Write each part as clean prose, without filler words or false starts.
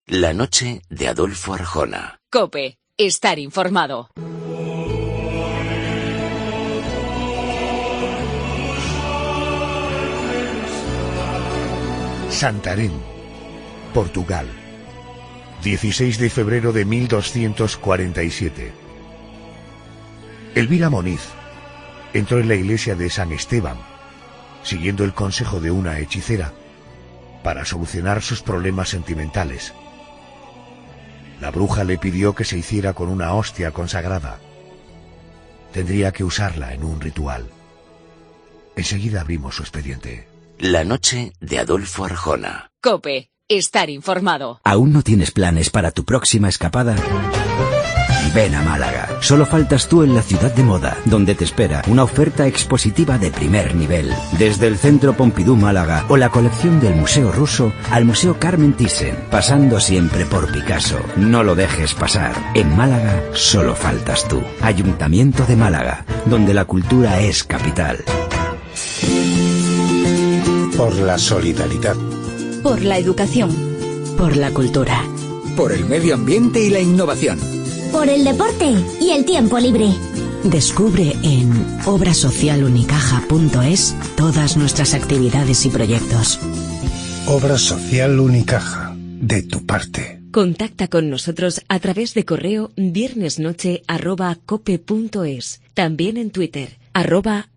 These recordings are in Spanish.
La noche de Adolfo Arjona. COPE. Estar informado. Santarém, Portugal. 16 de febrero de 1247. Elvira Moniz entró en la iglesia de San Esteban, siguiendo el consejo de una hechicera, para solucionar sus problemas sentimentales. La bruja le pidió que se hiciera con una hostia consagrada. Tendría que usarla en un ritual. Enseguida abrimos su expediente. La noche de Adolfo Arjona. COPE. Estar informado. ¿Aún no tienes planes para tu próxima escapada? Ven a Málaga. Solo faltas tú en la ciudad de moda, donde te espera una oferta expositiva de primer nivel. Desde el Centro Pompidou Málaga o la colección del Museo Ruso al Museo Carmen Thyssen, pasando siempre por Picasso. No lo dejes pasar. En Málaga solo faltas tú. Ayuntamiento de Málaga, donde la cultura es capital. Por la solidaridad. Por la educación. Por la cultura. Por el medio ambiente y la innovación. Por el deporte y el tiempo libre. Descubre en obrasocialunicaja.es todas nuestras actividades y proyectos. Obra Social Unicaja. De tu parte. Contacta con nosotros a través de correo viernesnoche@cope.es. También en Twitter,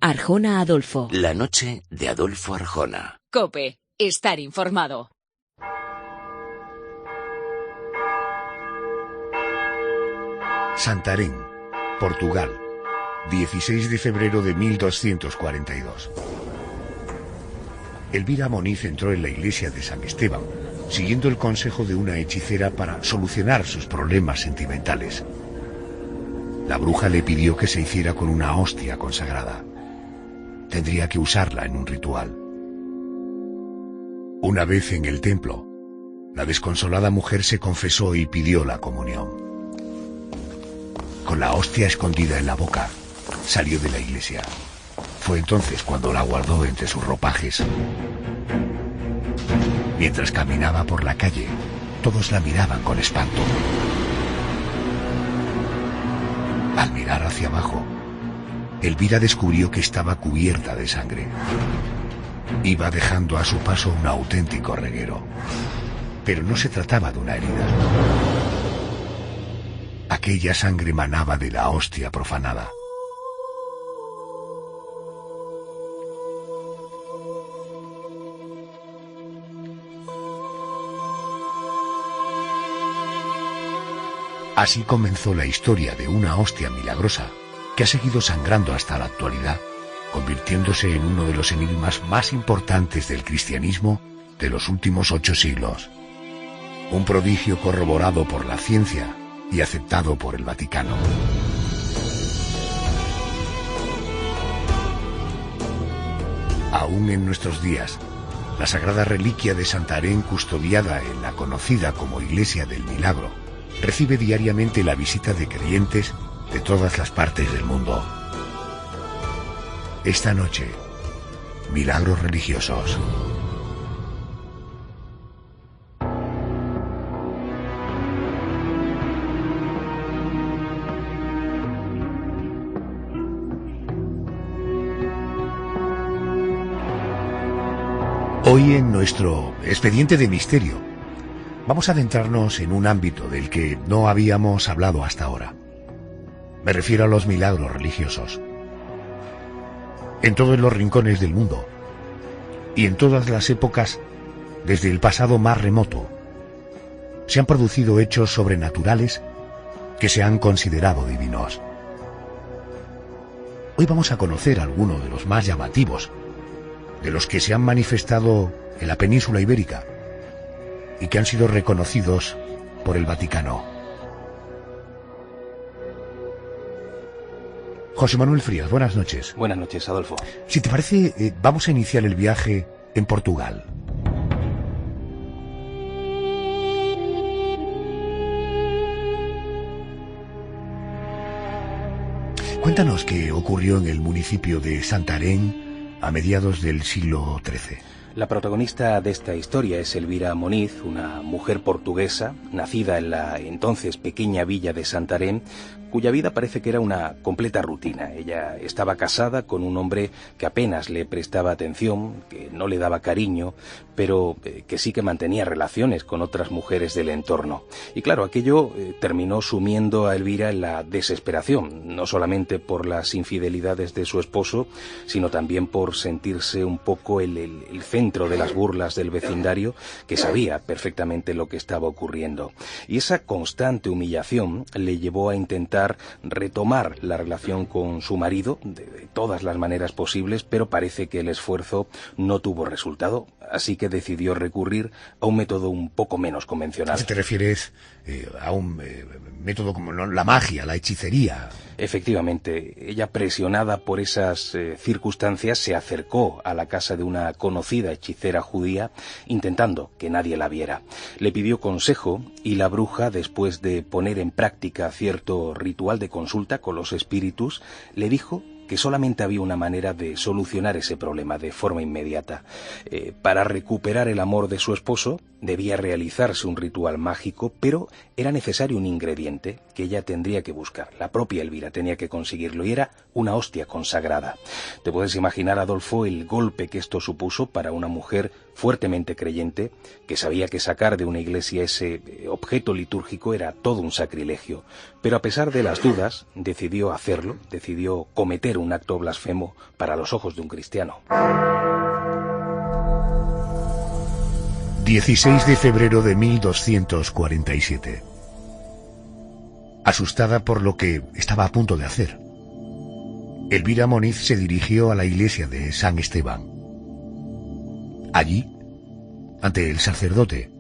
@ArjonaAdolfo. La noche de Adolfo Arjona. COPE. Estar informado. Santarém, Portugal. 16 de febrero de 1242. Elvira Moniz entró en la iglesia de San Esteban, siguiendo el consejo de una hechicera para solucionar sus problemas sentimentales. La bruja le pidió que se hiciera con una hostia consagrada. Tendría que usarla en un ritual. Una vez en el templo, la desconsolada mujer se confesó y pidió la comunión. Con la hostia escondida en la boca, salió de la iglesia. Fue entonces cuando la guardó entre sus ropajes. Mientras caminaba por la calle, todos la miraban con espanto. Al mirar hacia abajo, Elvira descubrió que estaba cubierta de sangre. Iba dejando a su paso un auténtico reguero. Pero no se trataba de una herida. Aquella sangre manaba de la hostia profanada. Así comenzó la historia de una hostia milagrosa que ha seguido sangrando hasta la actualidad, convirtiéndose en uno de los enigmas más importantes del cristianismo de los últimos 8 siglos. Un prodigio corroborado por la ciencia y aceptado por el Vaticano. Aún en nuestros días, la sagrada reliquia de Santarém, custodiada en la conocida como Iglesia del Milagro, recibe diariamente la visita de creyentes de todas las partes del mundo. Esta noche, milagros religiosos. Hoy en nuestro expediente de misterio vamos a adentrarnos en un ámbito del que no habíamos hablado hasta ahora. Me refiero a los milagros religiosos. En todos los rincones del mundo y en todas las épocas, desde el pasado más remoto, se han producido hechos sobrenaturales que se han considerado divinos. Hoy vamos a conocer algunos de los más llamativos, de los que se han manifestado en la península ibérica y que han sido reconocidos por el Vaticano. José Manuel Frías, buenas noches. Buenas noches, Adolfo. Si te parece, vamos a iniciar el viaje en Portugal. Cuéntanos qué ocurrió en el municipio de Santarém a mediados del siglo XIII. La protagonista de esta historia es Elvira Moniz, una mujer portuguesa, nacida en la entonces pequeña villa de Santarém, cuya vida parece que era una completa rutina. Ella estaba casada con un hombre que apenas le prestaba atención, que no le daba cariño, pero que sí que mantenía relaciones con otras mujeres del entorno. Y claro, aquello terminó sumiendo a Elvira en la desesperación, no solamente por las infidelidades de su esposo, sino también por sentirse un poco el centro de las burlas del vecindario, que sabía perfectamente lo que estaba ocurriendo. Y esa constante humillación le llevó a intentar retomar la relación con su marido de todas las maneras posibles, pero parece que el esfuerzo no tuvo resultado, así que decidió recurrir a un método un poco menos convencional. ¿Te refieres a un método como la magia, la hechicería? Efectivamente, ella, presionada por esas circunstancias, se acercó a la casa de una conocida hechicera judía, intentando que nadie la viera. Le pidió consejo y la bruja, después de poner en práctica cierto ritual de consulta con los espíritus, le dijo que solamente había una manera de solucionar ese problema de forma inmediata. Para recuperar el amor de su esposo debía realizarse un ritual mágico, pero era necesario un ingrediente que ella tendría que buscar. La propia Elvira tenía que conseguirlo, y era una hostia consagrada. Te puedes imaginar, Adolfo, el golpe que esto supuso para una mujer fuertemente creyente, que sabía que sacar de una iglesia ese objeto litúrgico era todo un sacrilegio. Pero a pesar de las dudas, decidió hacerlo, decidió cometer un acto blasfemo para los ojos de un cristiano. 16 de febrero de 1247. Asustada por lo que estaba a punto de hacer, Elvira Moniz se dirigió a la iglesia de San Esteban. Allí, ante el sacerdote,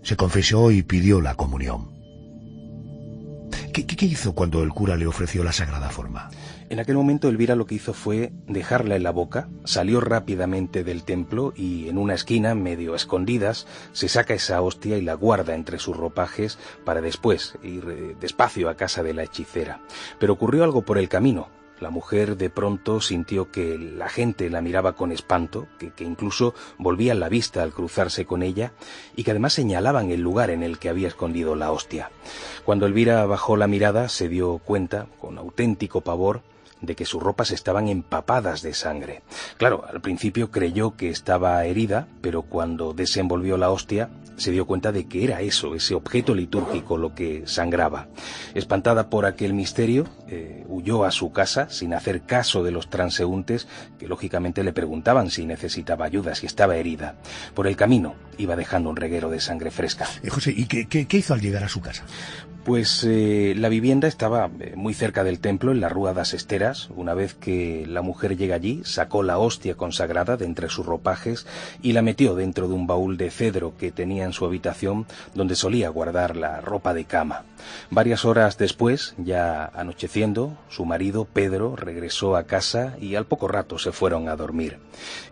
se confesó y pidió la comunión. ¿Qué hizo cuando el cura le ofreció la sagrada forma? En aquel momento Elvira lo que hizo fue dejarla en la boca, salió rápidamente del templo y en una esquina, medio a escondidas, se saca esa hostia y la guarda entre sus ropajes para después ir despacio a casa de la hechicera. Pero ocurrió algo por el camino. La mujer de pronto sintió que la gente la miraba con espanto, que incluso volvían la vista al cruzarse con ella y que además señalaban el lugar en el que había escondido la hostia. Cuando Elvira bajó la mirada, se dio cuenta, con auténtico pavor, de que sus ropas estaban empapadas de sangre. Claro, al principio creyó que estaba herida, pero cuando desenvolvió la hostia, se dio cuenta de que era eso, ese objeto litúrgico, lo que sangraba. Espantada por aquel misterio, huyó a su casa sin hacer caso de los transeúntes, que lógicamente le preguntaban si necesitaba ayuda, si estaba herida. Por el camino iba dejando un reguero de sangre fresca. José, ¿y qué hizo al llegar a su casa? Pues la vivienda estaba muy cerca del templo, en la Rúa das Esteras. Una vez que la mujer llega allí, sacó la hostia consagrada de entre sus ropajes y la metió dentro de un baúl de cedro que tenía en su habitación, donde solía guardar la ropa de cama. Varias horas después, ya anocheciendo, su marido, Pedro, regresó a casa y al poco rato se fueron a dormir.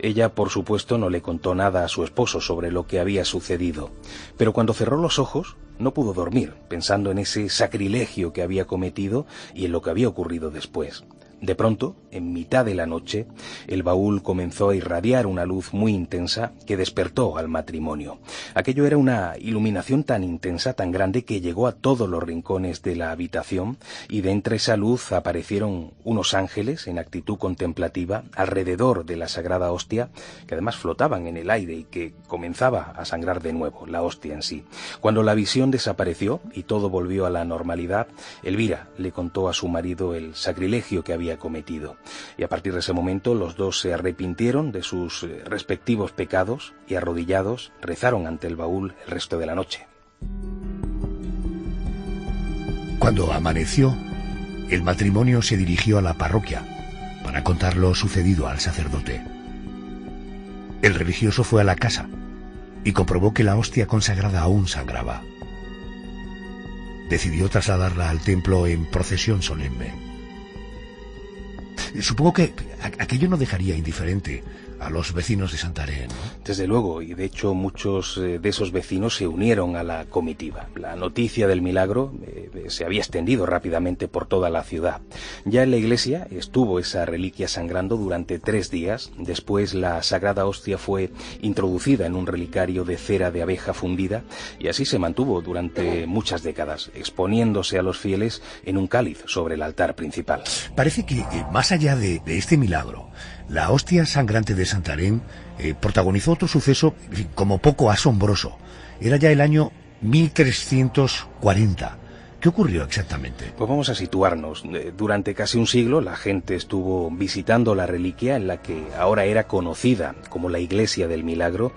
Ella, por supuesto, no le contó nada a su esposo sobre lo que había sucedido, pero cuando cerró los ojos, no pudo dormir, pensando en ese sacrilegio que había cometido y en lo que había ocurrido después. De pronto, en mitad de la noche, el baúl comenzó a irradiar una luz muy intensa que despertó al matrimonio. Aquello era una iluminación tan intensa, tan grande, que llegó a todos los rincones de la habitación, y de entre esa luz aparecieron unos ángeles en actitud contemplativa alrededor de la sagrada hostia, que además flotaban en el aire y que comenzaba a sangrar de nuevo, la hostia en sí. Cuando la visión desapareció y todo volvió a la normalidad, Elvira le contó a su marido el sacrilegio que había cometido, y a partir de ese momento los dos se arrepintieron de sus respectivos pecados y, arrodillados, rezaron ante el baúl el resto de la noche. Cuando amaneció, el matrimonio se dirigió a la parroquia para contar lo sucedido al sacerdote. El religioso fue a la casa y comprobó que la hostia consagrada aún sangraba. Decidió trasladarla al templo en procesión solemne. Supongo que aquello no dejaría indiferente a los vecinos de Santarém, ¿no? Desde luego, y de hecho muchos de esos vecinos se unieron a la comitiva. La noticia del milagro se había extendido rápidamente por toda la ciudad. Ya en la iglesia estuvo esa reliquia sangrando durante 3 días. Después la Sagrada Hostia fue introducida en un relicario de cera de abeja fundida y así se mantuvo durante muchas décadas, exponiéndose a los fieles en un cáliz sobre el altar principal. Parece que más allá de este milagro, la hostia sangrante de Santarém protagonizó otro suceso como poco asombroso. Era ya el año 1340. ¿Qué ocurrió exactamente? Pues vamos a situarnos. Durante casi un siglo la gente estuvo visitando la reliquia en la que ahora era conocida como la Iglesia del Milagro.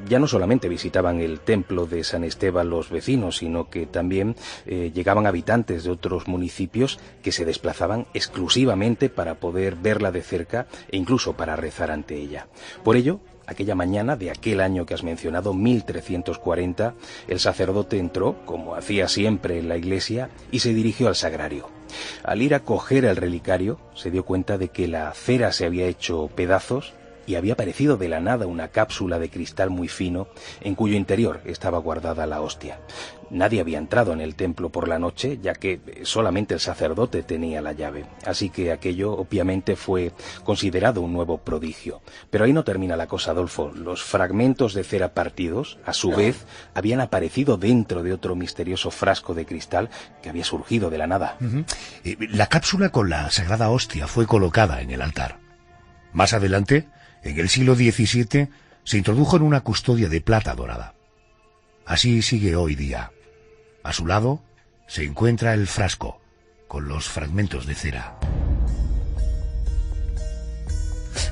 Ya no solamente visitaban el templo de San Esteban los vecinos, sino que también llegaban habitantes de otros municipios que se desplazaban exclusivamente para poder verla de cerca e incluso para rezar ante ella. Por ello, aquella mañana de aquel año que has mencionado, 1340, el sacerdote entró, como hacía siempre en la iglesia, y se dirigió al sagrario. Al ir a coger el relicario, se dio cuenta de que la cera se había hecho pedazos y había aparecido de la nada una cápsula de cristal muy fino en cuyo interior estaba guardada la hostia. Nadie había entrado en el templo por la noche, ya que solamente el sacerdote tenía la llave, así que aquello obviamente fue considerado un nuevo prodigio. Pero ahí no termina la cosa, Adolfo. Los fragmentos de cera partidos, a su vez, habían aparecido dentro de otro misterioso frasco de cristal que había surgido de la nada. La cápsula con la Sagrada Hostia fue colocada en el altar. Más adelante, en el siglo XVII, se introdujo en una custodia de plata dorada. Así sigue hoy día. A su lado se encuentra el frasco con los fragmentos de cera.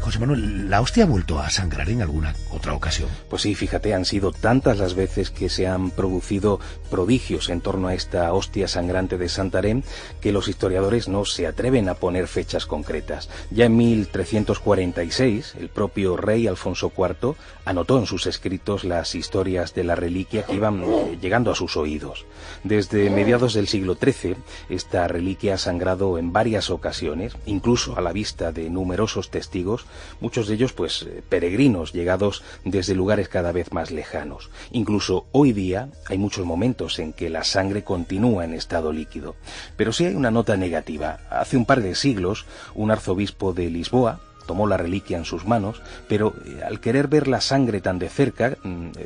José Manuel, ¿la hostia ha vuelto a sangrar en alguna otra ocasión? Pues sí, fíjate, han sido tantas las veces que se han producido prodigios en torno a esta hostia sangrante de Santarém que los historiadores no se atreven a poner fechas concretas. Ya en 1346, el propio rey Alfonso IV anotó en sus escritos las historias de la reliquia que iban llegando a sus oídos. Desde mediados del siglo XIII, esta reliquia ha sangrado en varias ocasiones, incluso a la vista de numerosos testigos, muchos de ellos pues peregrinos llegados desde lugares cada vez más lejanos. Incluso hoy día hay muchos momentos en que la sangre continúa en estado líquido. Pero sí hay una nota negativa. Hace un par de siglos, un arzobispo de Lisboa tomó la reliquia en sus manos, pero al querer ver la sangre tan de cerca,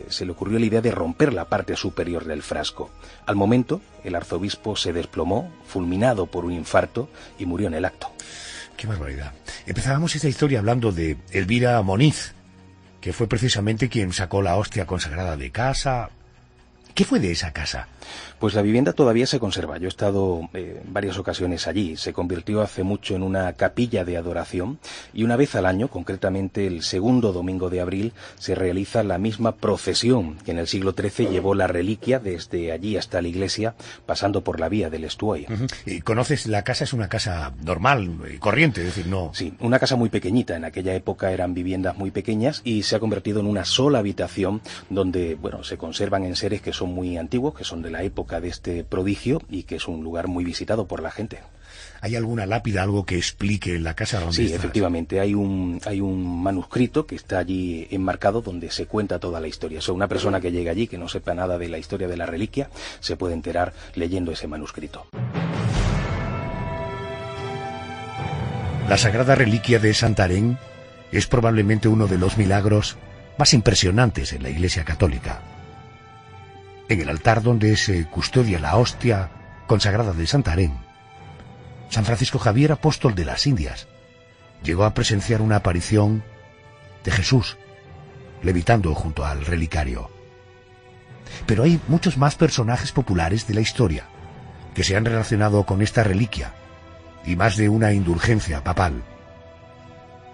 se le ocurrió la idea de romper la parte superior del frasco. Al momento, el arzobispo se desplomó, fulminado por un infarto, y murió en el acto. ¡Qué barbaridad! Empezábamos esta historia hablando de Elvira Moniz, que fue precisamente quien sacó la hostia consagrada de casa. ¿Qué fue de esa casa? Pues la vivienda todavía se conserva. Yo he estado en varias ocasiones allí. Se convirtió hace mucho en una capilla de adoración y una vez al año, concretamente el segundo domingo de abril, se realiza la misma procesión que en el siglo XIII llevó la reliquia desde allí hasta la iglesia, pasando por la vía del Estuoy. ¿Y conoces la casa? Es una casa normal, corriente, es decir, no... Sí, una casa muy pequeñita. En aquella época eran viviendas muy pequeñas y se ha convertido en una sola habitación donde, bueno, se conservan enseres que son muy antiguos, que son de la época de este prodigio y que es un lugar muy visitado por la gente. ¿Hay alguna lápida, algo que explique la casa donde Sí, estás? Efectivamente, hay un manuscrito que está allí enmarcado donde se cuenta toda la historia. O sea, una persona que llega allí, que no sepa nada de la historia de la reliquia, se puede enterar leyendo ese manuscrito. La Sagrada Reliquia de Santarém es probablemente uno de los milagros más impresionantes en la Iglesia Católica. En el altar donde se custodia la hostia consagrada de Santarém, San Francisco Javier, apóstol de las Indias, llegó a presenciar una aparición de Jesús levitando junto al relicario. Pero hay muchos más personajes populares de la historia que se han relacionado con esta reliquia y más de una indulgencia papal.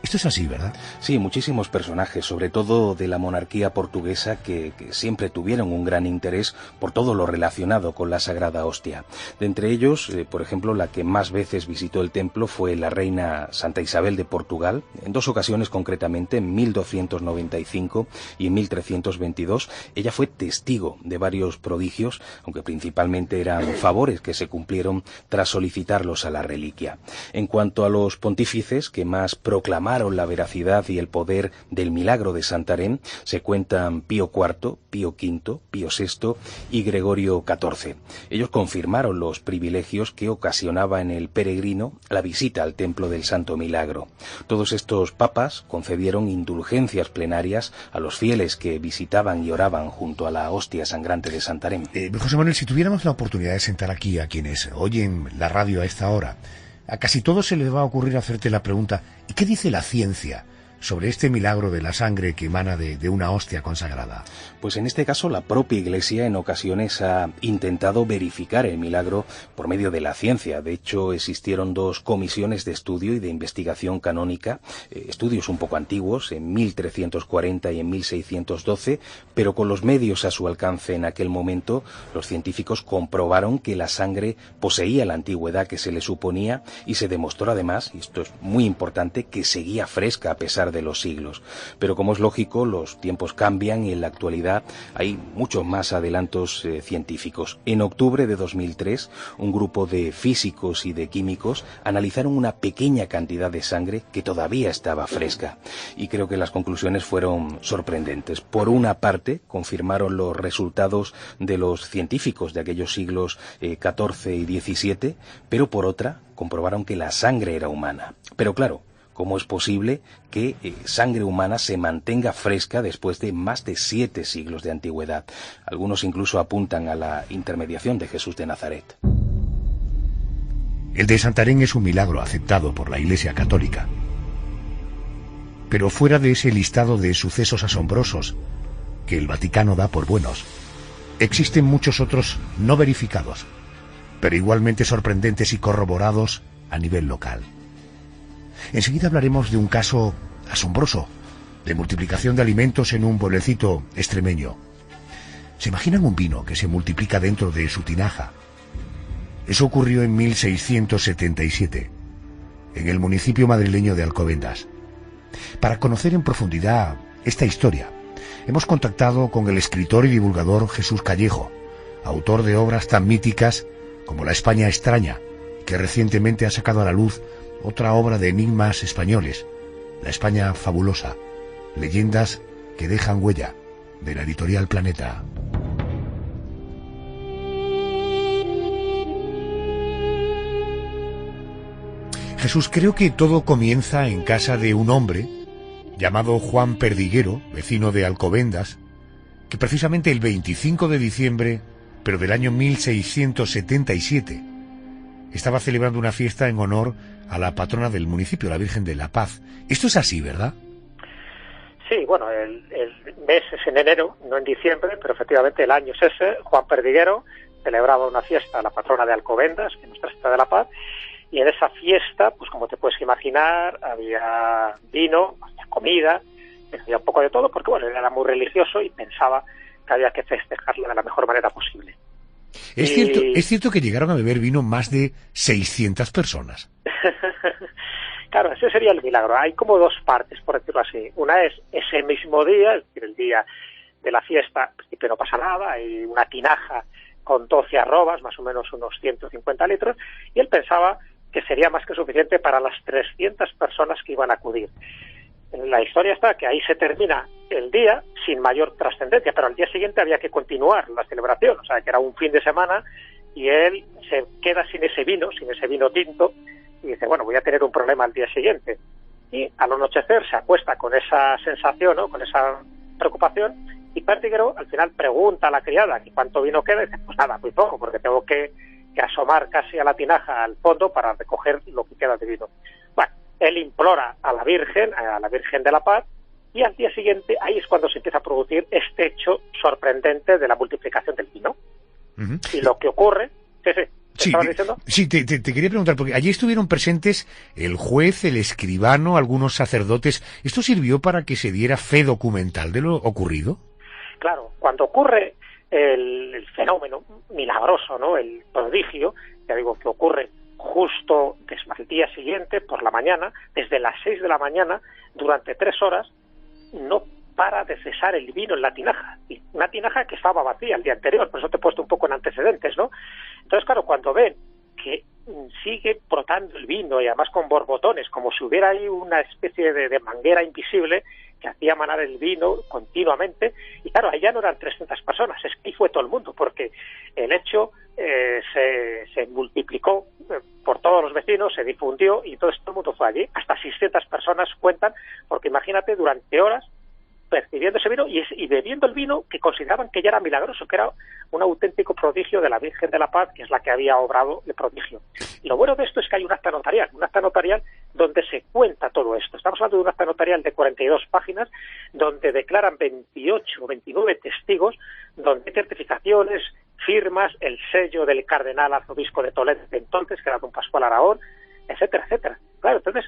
Esto es así, ¿verdad? Sí, muchísimos personajes, sobre todo de la monarquía portuguesa, que siempre tuvieron un gran interés por todo lo relacionado con la Sagrada Hostia. De entre ellos, por ejemplo, la que más veces visitó el templo fue la reina Santa Isabel de Portugal, en 2 ocasiones concretamente, en 1295 y en 1322. Ella fue testigo de varios prodigios, aunque principalmente eran favores que se cumplieron tras solicitarlos a la reliquia. En cuanto a los pontífices que más proclamaron confirmaron la veracidad y el poder del milagro de Santarém se cuentan Pío IV, Pío V, Pío VI y Gregorio XIV. Ellos confirmaron los privilegios que ocasionaba en el peregrino la visita al templo del Santo Milagro. Todos estos papas concedieron indulgencias plenarias a los fieles que visitaban y oraban junto a la hostia sangrante de Santarém. José Manuel, si tuviéramos la oportunidad de sentar aquí a quienes oyen la radio a esta hora, a casi todos se les va a ocurrir hacerte la pregunta: ¿y qué dice la ciencia sobre este milagro de la sangre que emana de una hostia consagrada? Pues en este caso la propia Iglesia en ocasiones ha intentado verificar el milagro por medio de la ciencia. De hecho, existieron 2 comisiones de estudio y de investigación canónica, estudios un poco antiguos, en 1340 y en 1612, pero con los medios a su alcance en aquel momento, los científicos comprobaron que la sangre poseía la antigüedad que se le suponía y se demostró además, y esto es muy importante, que seguía fresca a pesar de los siglos. Pero como es lógico, los tiempos cambian y en la actualidad hay muchos más adelantos científicos. En octubre de 2003, un grupo de físicos y de químicos analizaron una pequeña cantidad de sangre que todavía estaba fresca. Y creo que las conclusiones fueron sorprendentes. Por una parte, confirmaron los resultados de los científicos de aquellos siglos XIV y XVII, pero por otra, comprobaron que la sangre era humana. Pero claro, ¿cómo es posible que sangre humana se mantenga fresca después de más de 7 siglos de antigüedad? Algunos incluso apuntan a la intermediación de Jesús de Nazaret. El de Santarém es un milagro aceptado por la Iglesia Católica. Pero fuera de ese listado de sucesos asombrosos que el Vaticano da por buenos, existen muchos otros no verificados, pero igualmente sorprendentes y corroborados a nivel local. Enseguida hablaremos de un caso asombroso de multiplicación de alimentos en un pueblecito extremeño. ¿Se imaginan un vino que se multiplica dentro de su tinaja? Eso ocurrió en 1677, en el municipio madrileño de Alcobendas. Para conocer en profundidad esta historia, hemos contactado con el escritor y divulgador Jesús Callejo, autor de obras tan míticas como La España extraña, que recientemente ha sacado a la luz otra obra de enigmas españoles, La España fabulosa, leyendas que dejan huella, de la editorial Planeta. Jesús, creo que todo comienza en casa de un hombre llamado Juan Perdiguero, vecino de Alcobendas, que precisamente el 25 de diciembre, pero del año 1677, estaba celebrando una fiesta en honor a la patrona del municipio, la Virgen de la Paz. Esto es así, ¿verdad? Sí, bueno, el mes es en enero, no en diciembre, pero efectivamente el año es ese. Juan Perdiguero celebraba una fiesta a la patrona de Alcobendas, que es Nuestra Señora de la Paz, y en esa fiesta, pues como te puedes imaginar, había vino, había comida, había un poco de todo, porque bueno, él era muy religioso y pensaba que había que festejarla de la mejor manera posible. Es cierto que llegaron a beber vino más de 600 personas. Claro, ese sería el milagro. Hay como 2 partes, por decirlo así. Una es ese mismo día, es decir, el día de la fiesta, que no pasa nada, hay una tinaja con 12 arrobas, más o menos unos 150 litros, y él pensaba que sería más que suficiente para las 300 personas que iban a acudir. La historia está que ahí se termina el día sin mayor trascendencia, pero al día siguiente había que continuar la celebración, o sea que era un fin de semana y él se queda sin ese vino tinto, y dice, bueno, voy a tener un problema al día siguiente. Y al anochecer se acuesta con esa sensación, ¿no?, con esa preocupación, y Perdiguero al final pregunta a la criada que cuánto vino queda, y dice, pues nada, muy poco, porque tengo que asomar casi a la tinaja al fondo para recoger lo que queda de vino. Bueno, él implora a la Virgen de la Paz, y al día siguiente ahí es cuando se empieza a producir este hecho sorprendente de la multiplicación del vino. Uh-huh. Y lo que ocurre... Sí, te quería preguntar, porque allí estuvieron presentes el juez, el escribano, algunos sacerdotes. ¿Esto sirvió para que se diera fe documental de lo ocurrido? Claro, cuando ocurre el fenómeno milagroso, ¿no?, el prodigio, ya digo, que ocurre justo al día siguiente, por la mañana, desde las 6 de la mañana, durante 3 horas, no para de cesar el vino en la tinaja, y una tinaja que estaba vacía el día anterior, por eso te he puesto un poco en antecedentes, ¿no? Entonces, claro, cuando ven que sigue brotando el vino y además con borbotones, como si hubiera ahí una especie de manguera invisible que hacía manar el vino continuamente. Y claro, ahí ya no eran 300 personas, es que ahí fue todo el mundo, porque el hecho se multiplicó por todos los vecinos, se difundió y todo el mundo fue allí. Hasta 600 personas cuentan, porque imagínate, durante horas percibiendo ese vino y bebiendo el vino que consideraban que ya era milagroso, que era un auténtico prodigio de la Virgen de la Paz, que es la que había obrado el prodigio. Y lo bueno de esto es que hay un acta notarial donde se cuenta todo esto. Estamos hablando de un acta notarial de 42 páginas, donde declaran 28 o 29 testigos, donde hay certificaciones, firmas, el sello del cardenal arzobispo de Toledo de entonces, que era don Pascual Aragón, etcétera, etcétera. Claro, entonces,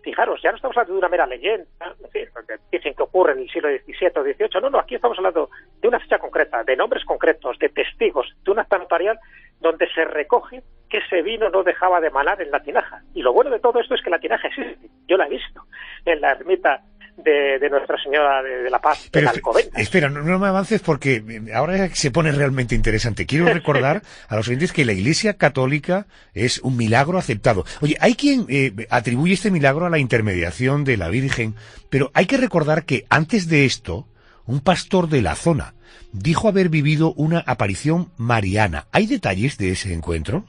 fijaros, ya no estamos hablando de una mera leyenda, es decir, que dicen que ocurre en el siglo XVII o XVIII, no, aquí estamos hablando de una fecha concreta, de nombres concretos, de testigos, de un acta notarial donde se recoge que ese vino no dejaba de manar en la tinaja. Y lo bueno de todo esto es que la tinaja existe, yo la he visto en la ermita de Nuestra Señora de la Paz, en Alcobendas. Espera, no me avances porque ahora se pone realmente interesante. Quiero recordar a los oyentes que la Iglesia Católica es un milagro aceptado. Oye, hay quien atribuye este milagro a la intermediación de la Virgen, pero hay que recordar que antes de esto, un pastor de la zona dijo haber vivido una aparición mariana. ¿Hay detalles de ese encuentro?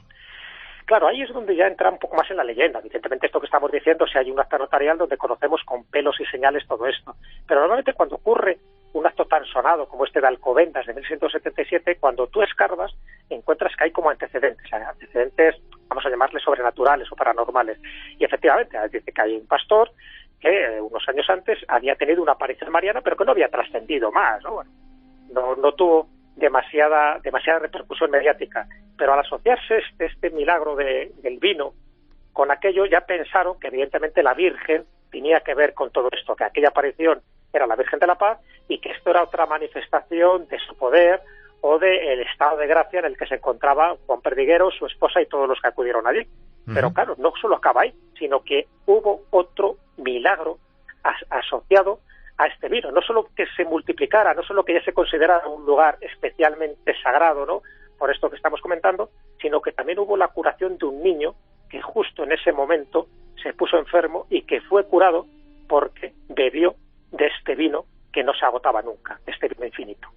Claro, ahí es donde ya entra un poco más en la leyenda. Evidentemente esto que estamos diciendo, si hay un acta notarial donde conocemos con pelos y señales todo esto. Pero normalmente cuando ocurre un acto tan sonado como este de Alcobendas de 1177, cuando tú escarbas, encuentras que hay como antecedentes, vamos a llamarles sobrenaturales o paranormales. Y efectivamente, dice que hay un pastor que unos años antes había tenido una aparición mariana, pero que no había trascendido más, ¿no? Bueno, no tuvo demasiada repercusión mediática, pero al asociarse este milagro del vino con aquello, ya pensaron que evidentemente la Virgen tenía que ver con todo esto, que aquella aparición era la Virgen de la Paz y que esto era otra manifestación de su poder o del estado de gracia en el que se encontraba Juan Perdiguero, su esposa y todos los que acudieron allí. Pero claro, no solo acaba ahí, sino que hubo otro milagro asociado a este vino, no solo que se multiplicara, no solo que ya se considerara un lugar especialmente sagrado, ¿no?, por esto que estamos comentando, sino que también hubo la curación de un niño que justo en ese momento se puso enfermo y que fue curado porque bebió de este vino que no se agotaba nunca, este vino infinito.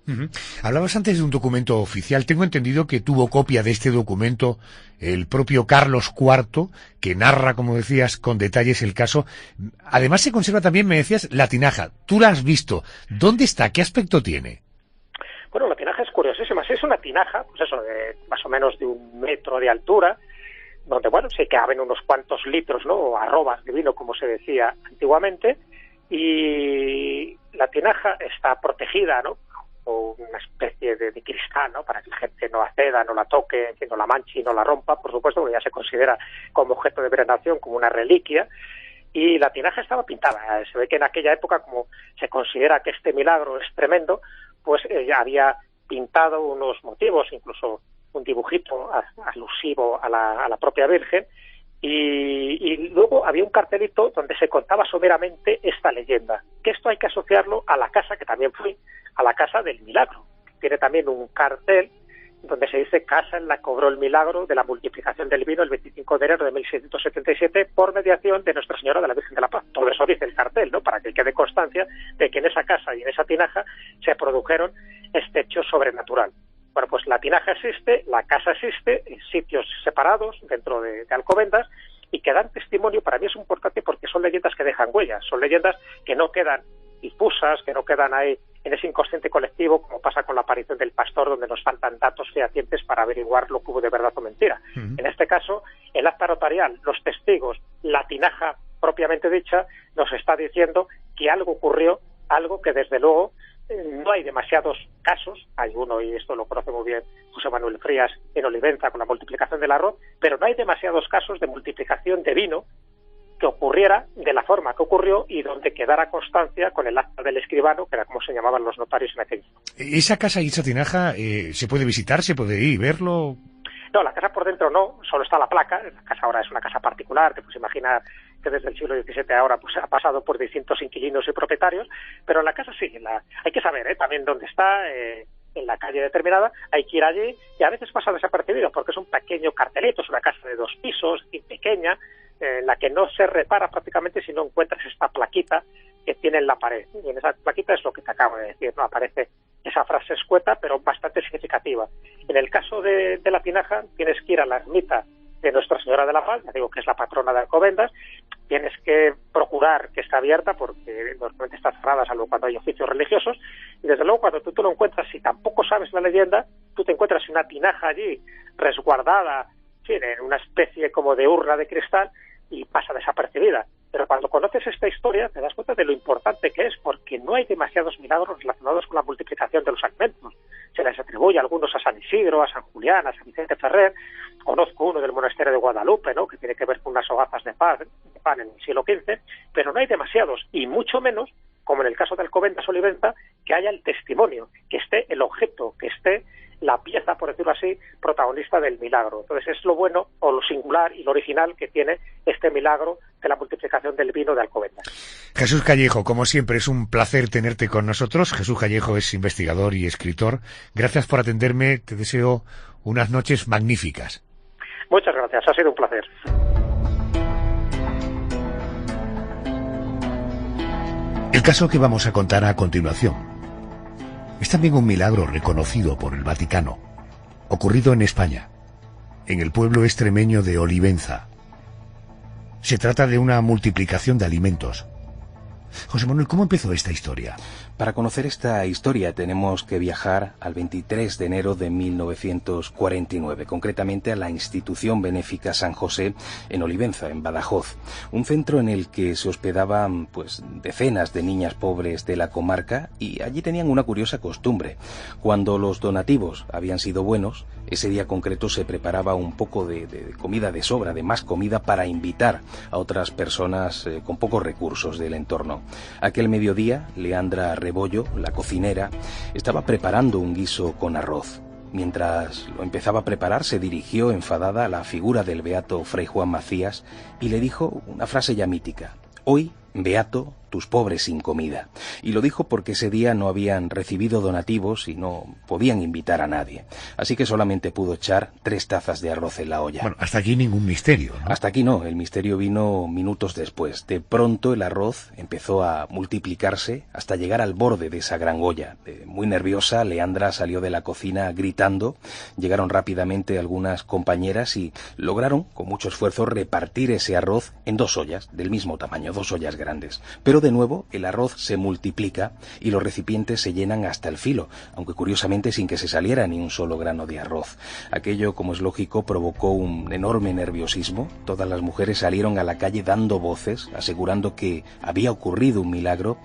Hablabas antes de un documento oficial. Tengo entendido que tuvo copia de este documento el propio Carlos IV, que narra, como decías, con detalles el caso. Además se conserva también, me decías, la tinaja. Tú la has visto. ¿Dónde está? ¿Qué aspecto tiene? Bueno, la tinaja es curiosísima. Es una tinaja, pues eso, de más o menos de 1 metro de altura, donde, bueno, se caben unos cuantos litros, ¿no?, o arrobas de vino, como se decía antiguamente, y la tinaja está protegida, ¿no?, o una especie de cristal, ¿no?, para que la gente no acceda, no la toque, que no la manche y no la rompa, por supuesto, porque ya se considera como objeto de veneración, como una reliquia. Y la tinaja estaba pintada. Se ve que en aquella época, como se considera que este milagro es tremendo, pues ya había pintado unos motivos, incluso un dibujito alusivo a la propia Virgen, y luego había un cartelito donde se contaba someramente esta leyenda, que esto hay que asociarlo a la casa, que también fui, a la casa del milagro. Tiene también un cartel donde se dice casa en la que cobró el milagro de la multiplicación del vino el 25 de enero de 1677 por mediación de Nuestra Señora de la Virgen de la Paz. Todo eso dice el cartel, ¿no?, para que quede constancia de que en esa casa y en esa tinaja se produjeron este hecho sobrenatural. Bueno, pues la tinaja existe, la casa existe, en sitios separados dentro de Alcobendas, y que dan testimonio. Para mí es importante porque son leyendas que dejan huellas, son leyendas que no quedan difusas, que no quedan ahí en ese inconsciente colectivo, como pasa con la aparición del pastor, donde nos faltan datos fehacientes para averiguar lo que hubo de verdad o mentira. En este caso, el acta notarial, los testigos, la tinaja propiamente dicha, nos está diciendo que algo ocurrió, algo que desde luego no hay demasiados casos. Hay uno, y esto lo conoce muy bien José Manuel Frías, en Olivenza, con la multiplicación del arroz, pero no hay demasiados casos de multiplicación de vino que ocurriera de la forma que ocurrió y donde quedara constancia con el acta del escribano, que era como se llamaban los notarios en aquel tiempo. ¿Esa casa y esa tinaja se puede visitar, se puede ir y verlo? No, la casa por dentro no, solo está la placa. La casa ahora es una casa particular, te puedes imaginar que desde el siglo XVII ahora pues ha pasado por distintos inquilinos y propietarios, pero la casa sí, hay que saber también dónde está, en la calle determinada, hay que ir allí y a veces pasa desapercibido porque es un pequeño cartelito, es una casa de 2 pisos y pequeña, en la que no se repara prácticamente si no encuentras esta plaquita que tiene en la pared. Y en esa plaquita es lo que te acabo de decir, ¿no? Aparece esa frase escueta, pero bastante significativa. En el caso de la tinaja, tienes que ir a la ermita de Nuestra Señora de la Paz, ya digo que es la patrona de Alcobendas, tienes que procurar que esté abierta porque normalmente está cerrada salvo cuando hay oficios religiosos, y desde luego cuando tú lo encuentras, si tampoco sabes la leyenda, tú te encuentras una tinaja allí resguardada, en una especie como de urna de cristal, y pasa desapercibida. Pero cuando conoces esta historia te das cuenta de lo importante que es, porque no hay demasiados milagros relacionados con la multiplicación de los alimentos. Se les atribuye algunos a San Isidro, a San Julián, a San Vicente Ferrer. Conozco uno del monasterio de Guadalupe, ¿no?, que tiene que ver con unas hogazas de pan en el siglo XV, pero no hay demasiados, y mucho menos, como en el caso de Alcobendas Olivenza, que haya el testimonio, que esté el objeto, que esté la pieza, por decirlo así, protagonista del milagro. Entonces es lo bueno o lo singular y lo original que tiene este milagro de la multiplicación del vino de Alcobendas. Jesús Callejo, como siempre, es un placer tenerte con nosotros. Jesús Callejo es investigador y escritor. Gracias por atenderme, te deseo unas noches magníficas. Muchas gracias, ha sido un placer. El caso que vamos a contar a continuación es también un milagro reconocido por el Vaticano, ocurrido en España, en el pueblo extremeño de Olivenza. Se trata de una multiplicación de alimentos. José Manuel, ¿cómo empezó esta historia? Para conocer esta historia tenemos que viajar al 23 de enero de 1949, concretamente a la institución benéfica San José en Olivenza, en Badajoz, un centro en el que se hospedaban decenas de niñas pobres de la comarca, y allí tenían una curiosa costumbre. Cuando los donativos habían sido buenos, ese día concreto se preparaba un poco de comida de sobra, de más comida, para invitar a otras personas con pocos recursos del entorno. Aquel mediodía, Leandra Rebollo, la cocinera, estaba preparando un guiso con arroz. Mientras lo empezaba a preparar, se dirigió enfadada a la figura del beato Fray Juan Macías y le dijo una frase ya mítica: «Hoy, beato, tus pobres sin comida». Y lo dijo porque ese día no habían recibido donativos y no podían invitar a nadie. Así que solamente pudo echar 3 tazas de arroz en la olla. Bueno, hasta aquí ningún misterio, ¿no? Hasta aquí no, el misterio vino minutos después. De pronto el arroz empezó a multiplicarse hasta llegar al borde de esa gran olla. Muy nerviosa, Leandra salió de la cocina gritando. Llegaron rápidamente algunas compañeras y lograron, con mucho esfuerzo, repartir ese arroz en 2 ollas, del mismo tamaño, 2 ollas grandes. Pero de nuevo el arroz se multiplica y los recipientes se llenan hasta el filo, aunque curiosamente sin que se saliera ni un solo grano de arroz. Aquello, como es lógico, provocó un enorme nerviosismo. Todas las mujeres salieron a la calle dando voces, asegurando que había ocurrido un milagro,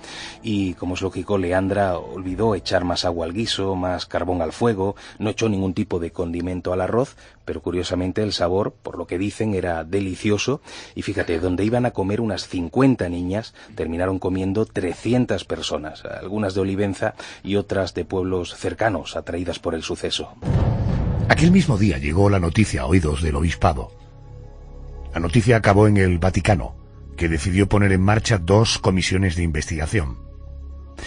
y, como es lógico, Leandra olvidó echar más agua al guiso, más carbón al fuego, no echó ningún tipo de condimento al arroz, pero curiosamente el sabor, por lo que dicen, era delicioso, y fíjate, donde iban a comer unas 50 niñas, terminaron comiendo 300 personas, algunas de Olivenza y otras de pueblos cercanos, atraídas por el suceso. Aquel mismo día llegó la noticia a oídos del obispado. La noticia acabó en el Vaticano, que decidió poner en marcha 2 comisiones de investigación.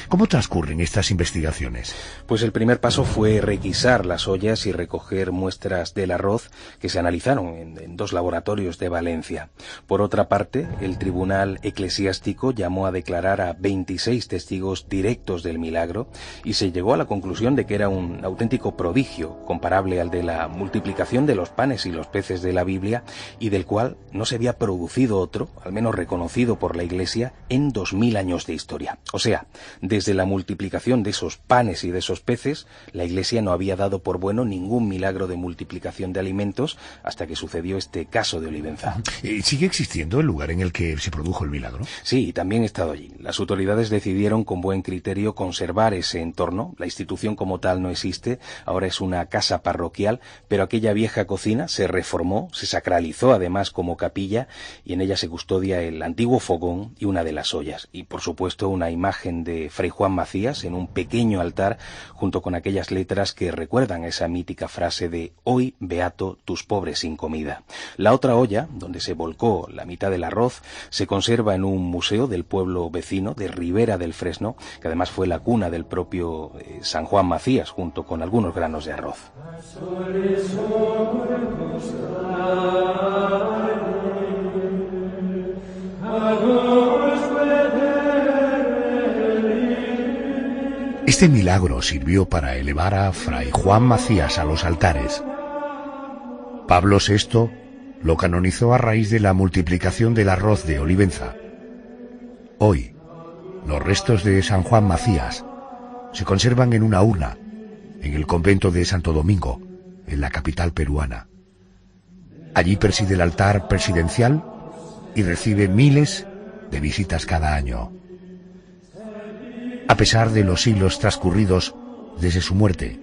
¿Cómo transcurren estas investigaciones? Pues el primer paso fue requisar las ollas y recoger muestras del arroz que se analizaron en 2 laboratorios de Valencia. Por otra parte, el tribunal eclesiástico llamó a declarar a 26 testigos directos del milagro y se llegó a la conclusión de que era un auténtico prodigio, comparable al de la multiplicación de los panes y los peces de la Biblia, y del cual no se había producido otro, al menos reconocido por la Iglesia, en 2000 años de historia. O sea, desde la multiplicación de esos panes y de esos peces, la Iglesia no había dado por bueno ningún milagro de multiplicación de alimentos hasta que sucedió este caso de Olivenza. ¿Sigue existiendo el lugar en el que se produjo el milagro? Sí, también he estado allí. Las autoridades decidieron con buen criterio conservar ese entorno. La institución como tal no existe, ahora es una casa parroquial, pero aquella vieja cocina se reformó, se sacralizó además como capilla, y en ella se custodia el antiguo fogón y una de las ollas, y por supuesto una imagen de Fray Juan Macías en un pequeño altar junto con aquellas letras que recuerdan esa mítica frase de «Hoy, beato, tus pobres sin comida». La otra olla, donde se volcó la mitad del arroz, se conserva en un museo del pueblo vecino de Ribera del Fresno, que además fue la cuna del propio San Juan Macías, junto con algunos granos de arroz. Este milagro sirvió para elevar a Fray Juan Macías a los altares. Pablo VI lo canonizó a raíz de la multiplicación del arroz de Olivenza. Hoy, los restos de San Juan Macías se conservan en una urna en el convento de Santo Domingo, en la capital peruana. Allí preside el altar presidencial y recibe miles de visitas cada año. A pesar de los siglos transcurridos desde su muerte,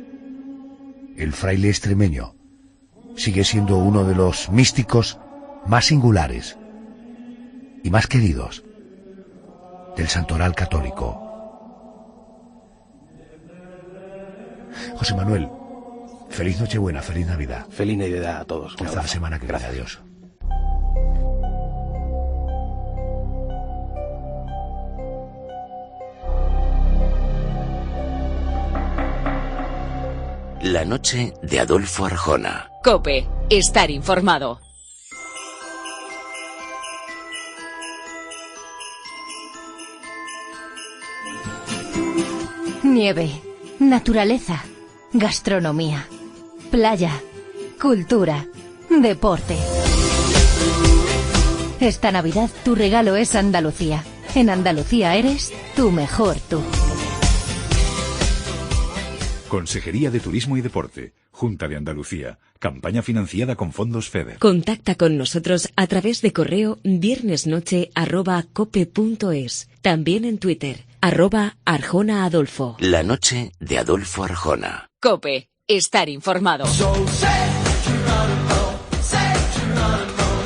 el fraile extremeño sigue siendo uno de los místicos más singulares y más queridos del santoral católico. José Manuel, feliz Nochebuena, feliz Navidad. Feliz Navidad a todos. Hasta la semana que viene. Adiós. La noche de Adolfo Arjona. COPE. Estar informado. Nieve, naturaleza, gastronomía, playa, cultura, deporte. Esta Navidad tu regalo es Andalucía. En Andalucía eres tu mejor tú. Consejería de Turismo y Deporte, Junta de Andalucía, campaña financiada con fondos FEDER. Contacta con nosotros a través de correo viernesnoche@cope.es. También en Twitter, @ArjonaAdolfo. La noche de Adolfo Arjona. COPE. Estar informado.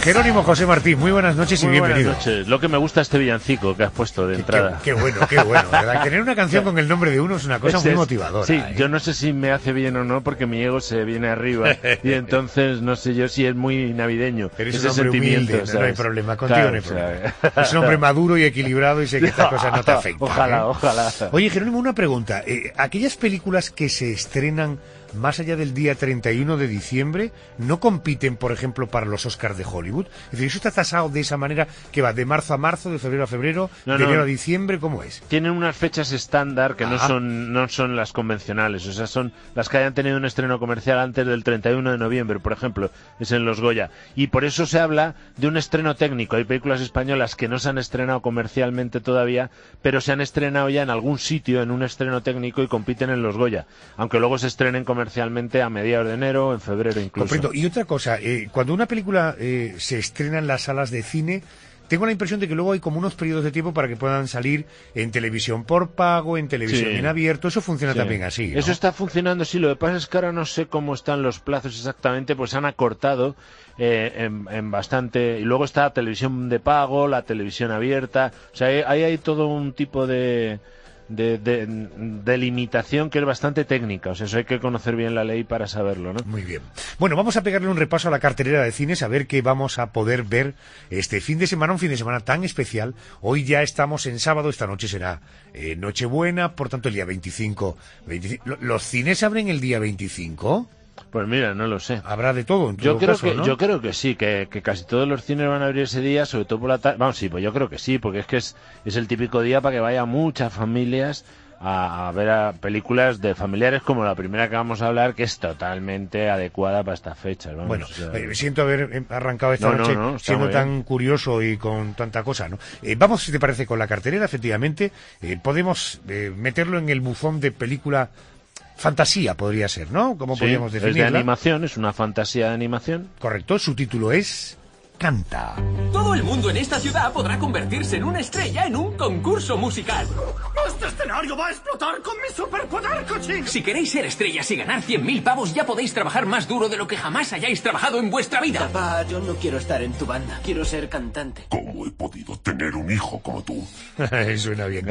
Jerónimo José Martín, muy buenas noches y bienvenido. Buenas noches. Lo que me gusta este villancico que has puesto de entrada. Qué bueno, ¿verdad? Tener una canción con el nombre de uno es una cosa muy motivadora. Sí, yo no sé si me hace bien o no porque mi ego se viene arriba y entonces no sé yo si es muy navideño. Eres ese un hombre sentimiento, humilde, no hay problema, contigo claro, no hay problema. Es un hombre maduro y equilibrado y sé que estas cosas no te afectan. Ojalá. Oye, Jerónimo, una pregunta. Aquellas películas que se estrenan más allá del día 31 de diciembre, ¿no compiten, por ejemplo, para los Oscars de Hollywood? Es decir, ¿eso está tasado de esa manera que va de marzo a marzo, de febrero a febrero, de enero a diciembre? ¿Cómo es? Tienen unas fechas estándar que no son las convencionales, o sea, son las que hayan tenido un estreno comercial antes del 31 de noviembre, por ejemplo, es en los Goya. Y por eso se habla de un estreno técnico. Hay películas españolas que no se han estrenado comercialmente todavía, pero se han estrenado ya en algún sitio en un estreno técnico y compiten en los Goya, aunque luego se estrenen comercialmente a mediados de enero, en febrero incluso. Comprendo. Y otra cosa, cuando una película se estrena en las salas de cine, tengo la impresión de que luego hay como unos periodos de tiempo para que puedan salir en televisión por pago, en televisión en abierto. Eso funciona también así, ¿no? Eso está funcionando, sí. Lo que pasa es que ahora no sé cómo están los plazos exactamente, pues han acortado en bastante. Y luego está la televisión de pago, la televisión abierta. O sea, ahí hay todo un tipo de limitación que es bastante técnica, o sea, eso hay que conocer bien la ley para saberlo, ¿no? Muy bien. Bueno, vamos a pegarle un repaso a la cartelera de cines, a ver qué vamos a poder ver este fin de semana, un fin de semana tan especial. Hoy ya estamos en sábado, esta noche será Nochebuena, por tanto el día 25. ¿Los cines abren el día 25? Pues mira, no lo sé. Habrá de todo, en todo caso, ¿no? Yo creo que sí, que casi todos los cines van a abrir ese día, sobre todo por la tarde. Vamos, sí, pues yo creo que sí, porque es el típico día para que vayan muchas familias a ver a películas de familiares como la primera que vamos a hablar, que es totalmente adecuada para estas fechas. Vamos, bueno, siento haber arrancado esta noche siendo tan curioso y con tanta cosa, ¿no? Vamos, si te parece, con la cartelera, efectivamente. Podemos meterlo en el buzón de película fantasía, podría ser, ¿no? ¿Cómo podríamos definirla? Es de animación, es una fantasía de animación. Correcto, su título es... Canta. Todo el mundo en esta ciudad podrá convertirse en una estrella en un concurso musical. ¡Este escenario va a explotar con mi superpoder, cochín! Si queréis ser estrellas y ganar 100.000 pavos, ya podéis trabajar más duro de lo que jamás hayáis trabajado en vuestra vida. Papá, yo no quiero estar en tu banda. Quiero ser cantante. ¿Cómo he podido tener un hijo como tú? Suena bien.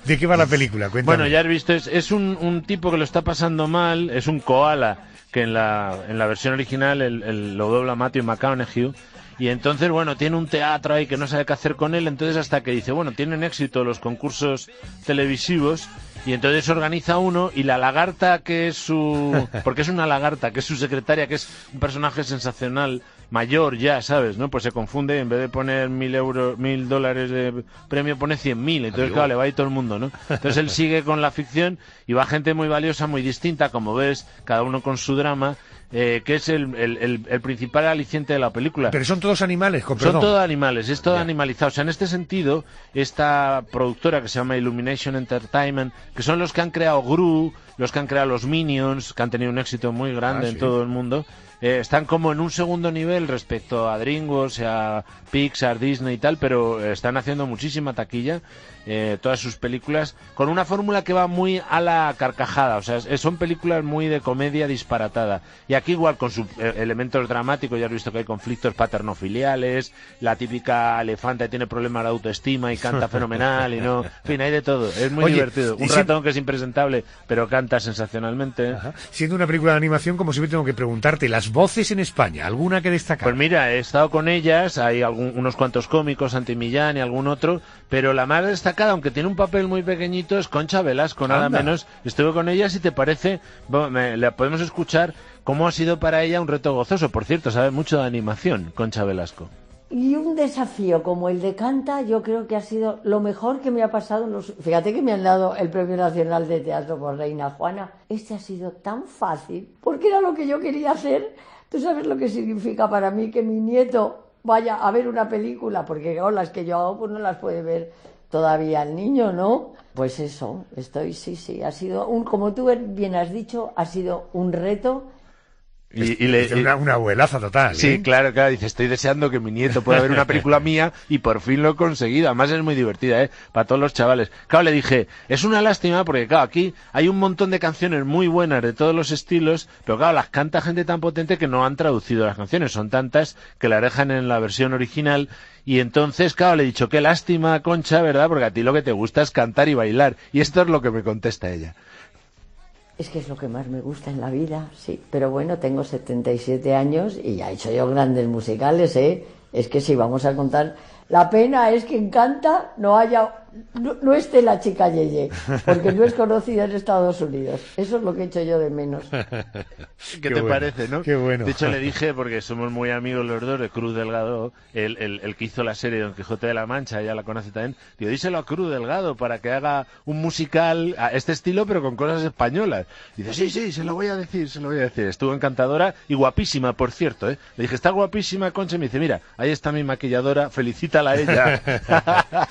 ¿De qué va la película? Cuéntame. Bueno, ya has visto, es un tipo que lo está pasando mal, es un koala, que en la versión original lo dobla Matthew McConaughey. Y entonces, bueno, tiene un teatro ahí que no sabe qué hacer con él, entonces hasta que dice, bueno, tienen éxito los concursos televisivos, y entonces organiza uno, y la lagarta que es porque es una lagarta, que es su secretaria, que es un personaje sensacional, mayor ya, ¿sabes? ¿No? Pues se confunde, en vez de poner $1.000 de premio, pone 100.000, entonces claro, le va ahí todo el mundo, ¿no? Entonces él sigue con la ficción, y va gente muy valiosa, muy distinta, como ves, cada uno con su drama, que es el principal aliciente de la película. Pero son todos animales, Son todos animales, es todo animalizado. O sea, en este sentido, esta productora que se llama Illumination Entertainment, que son los que han creado Gru, los que han creado los Minions, que han tenido un éxito muy grande en todo el mundo, están como en un segundo nivel respecto a DreamWorks, a Pixar, Disney y tal, pero están haciendo muchísima taquilla, todas sus películas, con una fórmula que va muy a la carcajada. O sea, son películas muy de comedia disparatada. Y aquí igual con sus elementos dramáticos, ya has visto que hay conflictos paternofiliales, la típica elefanta tiene problemas de autoestima y canta fenomenal, y no, en fin, hay de todo. Es muy divertido. Un ratón que es impresentable, pero canta sensacionalmente. Ajá. Siendo una película de animación, como siempre tengo que preguntarte, las voces en España, ¿alguna que destacar? Pues mira, he estado con ellas, hay unos cuantos cómicos, Santi Millán y algún otro, pero la más destacada, aunque tiene un papel muy pequeñito, es Concha Velasco, nada menos. Estuve con ella, si te parece, la podemos escuchar cómo ha sido para ella un reto gozoso. Por cierto, sabe mucho de animación, Concha Velasco. Y un desafío como el de Canta, yo creo que ha sido lo mejor que me ha pasado. Fíjate que me han dado el Premio Nacional de Teatro por Reina Juana. Este ha sido tan fácil, porque era lo que yo quería hacer. Tú sabes lo que significa para mí que mi nieto vaya a ver una película, porque claro, las que yo hago pues no las puede ver todavía el niño, ¿no? Pues eso, sí, ha sido como tú bien has dicho, ha sido un reto. Una abuelaza total. Sí, claro, dice, estoy deseando que mi nieto pueda ver una película mía y por fin lo he conseguido. Además es muy divertida, para todos los chavales. Claro, le dije, es una lástima porque claro, aquí hay un montón de canciones muy buenas de todos los estilos, pero claro, las canta gente tan potente que no han traducido las canciones. Son tantas que las dejan en la versión original. Y entonces, claro, le he dicho, qué lástima, Concha, ¿verdad? Porque a ti lo que te gusta es cantar y bailar. Y esto es lo que me contesta ella. Es que es lo que más me gusta en la vida, sí. Pero bueno, tengo 77 años y ya he hecho yo grandes musicales, ¿eh? Es que si vamos a contar... La pena es que en Canta no esté la chica Yeye, porque no es conocida en Estados Unidos. Eso es lo que he hecho yo de menos. ¿Qué te parece, no? Qué bueno. De hecho, le dije, porque somos muy amigos los dos, de Cruz Delgado, el que hizo la serie Don Quijote de la Mancha, ella la conoce también, digo, díselo a Cruz Delgado para que haga un musical a este estilo, pero con cosas españolas. Dice, sí, se lo voy a decir. Estuvo encantadora y guapísima, por cierto, ¿eh? Le dije, está guapísima, Concha, y me dice, mira, ahí está mi maquilladora, felicítala a ella.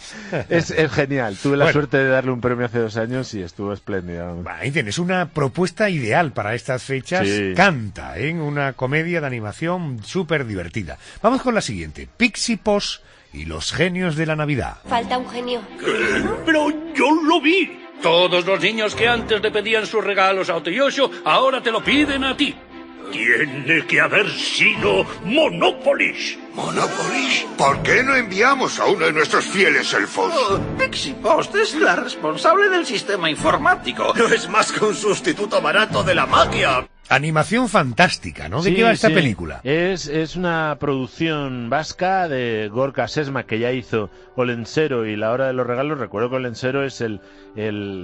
es genial. Tuve la suerte de darle un premio hace 2 años y estuvo espléndida. Ahí tienes una propuesta ideal para estas fechas. Sí. Canta, una comedia de animación súper divertida. Vamos con la siguiente. Pixie Posh y los genios de la Navidad. Falta un genio. ¿Qué? Pero yo lo vi. Todos los niños que antes le pedían sus regalos a Otoyosho, ahora te lo piden a ti. Tiene que haber sido Monopolis. ¿Monopolis? ¿Por qué no enviamos a uno de nuestros fieles elfos? Pixie Post es la responsable del sistema informático. No es más que un sustituto barato de la magia. Animación fantástica, ¿no? ¿De qué va esta película? Es una producción vasca de Gorka Sesma, que ya hizo Olensero y La Hora de los Regalos. Recuerdo que Olensero es el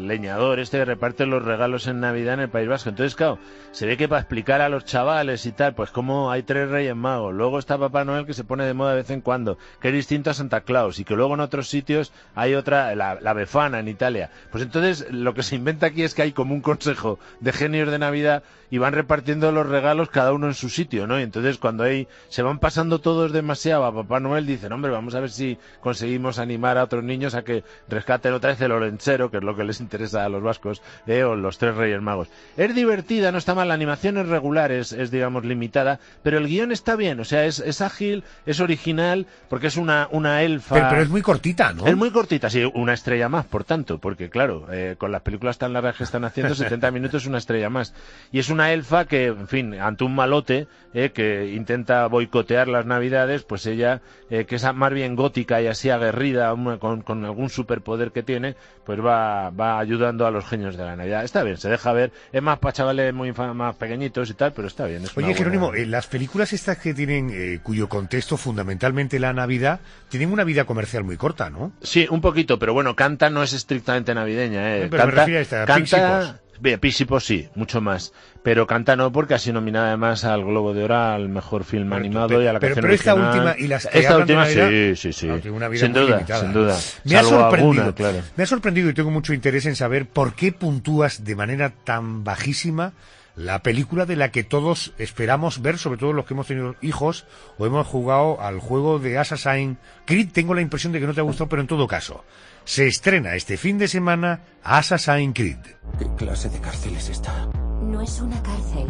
leñador que reparte los regalos en Navidad en el País Vasco. Entonces, claro, se ve que para explicar a los chavales y tal, pues como hay 3 Reyes Magos, luego está Papá Noel que se pone de moda de vez en cuando, que es distinto a Santa Claus, y que luego en otros sitios hay otra, la Befana en Italia. Pues entonces lo que se inventa aquí es que hay como un consejo de genios de Navidad y van van repartiendo los regalos cada uno en su sitio, ¿no? Y entonces cuando se van pasando todos demasiado a Papá Noel, dicen, hombre, vamos a ver si conseguimos animar a otros niños a que rescaten otra vez el olentzero, que es lo que les interesa a los vascos, o los tres Reyes Magos. Es divertida, no está mal, la animación es regular, es digamos limitada, pero el guión está bien, o sea, es ágil, es original, porque es una elfa... Pero es muy cortita, ¿no? Es muy cortita, sí, una estrella más, por tanto, porque claro, con las películas tan largas que están haciendo, 70 minutos es una estrella más. Y es una elfa que, en fin, ante un malote que intenta boicotear las Navidades, pues ella, que es más bien gótica y así aguerrida, con algún superpoder que tiene, pues va ayudando a los genios de la Navidad. Está bien, se deja ver, es más para chavales más pequeñitos y tal, pero está bien. Oye, Jerónimo, las películas estas que tienen, cuyo contexto fundamentalmente la Navidad, tienen una vida comercial muy corta, ¿no? Sí, un poquito, pero bueno, Canta no es estrictamente navideña, No, pero me refiero a esta, Canta... Bien, Písipos sí, mucho más. Pero Canta no, porque ha sido nominada además al Globo de Oro, al mejor film animado y a la canción original. Pero esta última y las que esta última Navidad, sí. Sin duda. Me ha sorprendido. Claro. Me ha sorprendido y tengo mucho interés en saber por qué puntúas de manera tan bajísima la película de la que todos esperamos ver, sobre todo los que hemos tenido hijos o hemos jugado al juego de Assassin's Creed. Tengo la impresión de que no te ha gustado, pero en todo caso, se estrena este fin de semana Assassin's Creed. ¿Qué clase de cárcel es esta? No es una cárcel.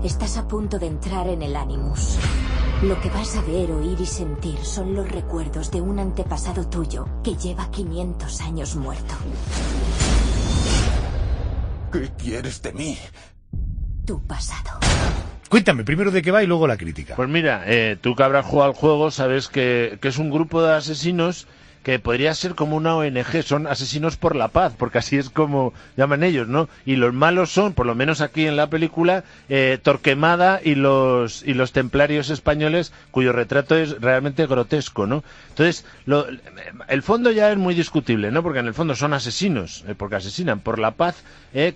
Estás a punto de entrar en el Animus. Lo que vas a ver, oír y sentir son los recuerdos de un antepasado tuyo que lleva 500 años muerto. ¿Qué quieres de mí? Tu pasado. Cuéntame primero de qué va y luego la crítica. Pues mira, tú que habrás jugado al juego sabes que es un grupo de asesinos que podría ser como una ONG, son asesinos por la paz, porque así es como llaman ellos, ¿no? Y los malos son, por lo menos aquí en la película, Torquemada y los templarios españoles, cuyo retrato es realmente grotesco, ¿no? Entonces, el fondo ya es muy discutible, ¿no? Porque en el fondo son asesinos, porque asesinan por la paz,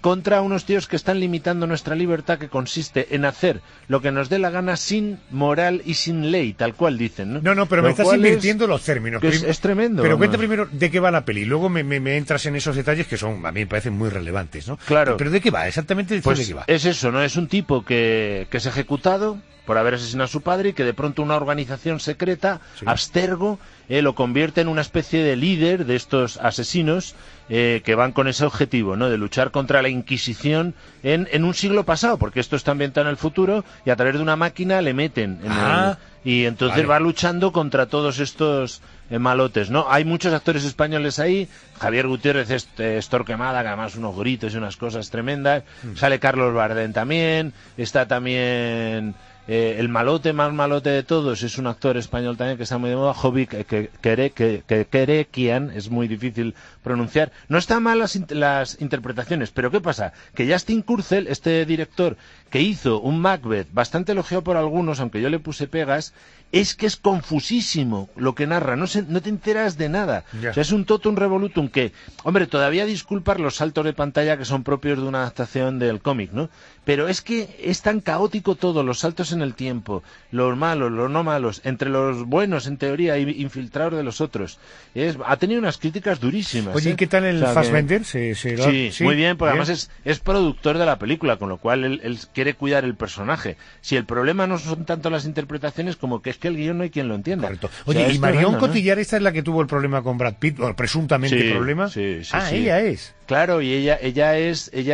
contra unos tíos que están limitando nuestra libertad, que consiste en hacer lo que nos dé la gana sin moral y sin ley, tal cual dicen, ¿no? No, pero me estás invirtiendo los términos. Es tremendo. Pero cuenta primero de qué va la peli, luego me entras en esos detalles que son, a mí me parecen muy relevantes, ¿no? Claro. Pero ¿de qué va? Exactamente pues de qué va. Es eso, ¿no? Es un tipo que es ejecutado por haber asesinado a su padre y que de pronto una organización secreta, Abstergo, lo convierte en una especie de líder de estos asesinos que van con ese objetivo, ¿no? De luchar contra la Inquisición en un siglo pasado, porque esto está ambientado en el futuro y a través de una máquina le meten y entonces va luchando contra todos estos malotes, ¿no? Hay muchos actores españoles ahí. Javier Gutiérrez es Torquemada, que además unos gritos y unas cosas tremendas. Sale Carlos Bardén también. Está también el malote más malote de todos, es un actor español también que está muy de moda, Jovi Kerekian, es muy difícil pronunciar. No están mal las interpretaciones, pero ¿qué pasa? Que Justin Kurzel, este director que hizo un Macbeth bastante elogiado por algunos, aunque yo le puse pegas, es que es confusísimo lo que narra, no te enteras de nada. O sea, es un totum revolutum que, hombre, todavía disculpar los saltos de pantalla que son propios de una adaptación del cómic, ¿no? Pero es que es tan caótico todo, los saltos en el tiempo, los malos, los no malos, entre los buenos, en teoría, y infiltrados de los otros. Ha tenido unas críticas durísimas. Oye, ¿y qué tal el Fassbender? Sí, muy bien, porque además es productor de la película, con lo cual él quiere cuidar el personaje. Si el problema no son tanto las interpretaciones como que es que el guión no hay quien lo entienda. Correcto. Oye, o sea, y Marion Cotillard, esta es la que tuvo el problema con Brad Pitt, o presuntamente problema. Sí. Ella es. Claro, y ella